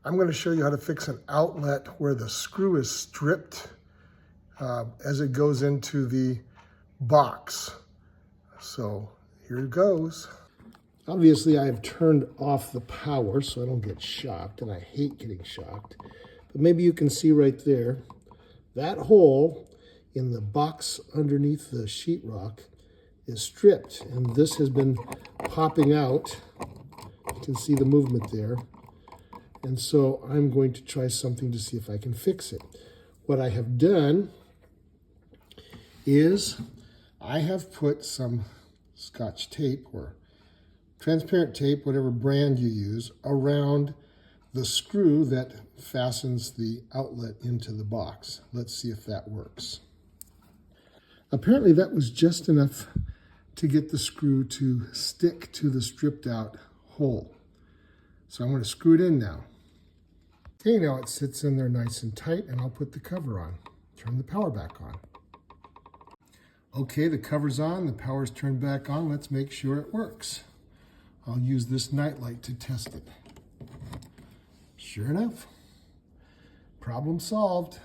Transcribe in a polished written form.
I'm going to show you how to fix an outlet where the screw is stripped as it goes into the box. So here it goes. Obviously, I have turned off the power so I don't get shocked, and I hate getting shocked. But maybe you can see right there, that hole in the box underneath the sheetrock is stripped, and this has been popping out. You can see the movement there. And so I'm going to try something to see if I can fix it. What I have done is I have put some Scotch tape or transparent tape, whatever brand you use, around the screw that fastens the outlet into the box. Let's see if that works. Apparently that was just enough to get the screw to stick to the stripped out hole. So I'm going to screw it in now. Okay, now it sits in there nice and tight, and I'll put the cover on. Turn the power back on. Okay, the cover's on, the power's turned back on. Let's make sure it works. I'll use this nightlight to test it. Sure enough, problem solved.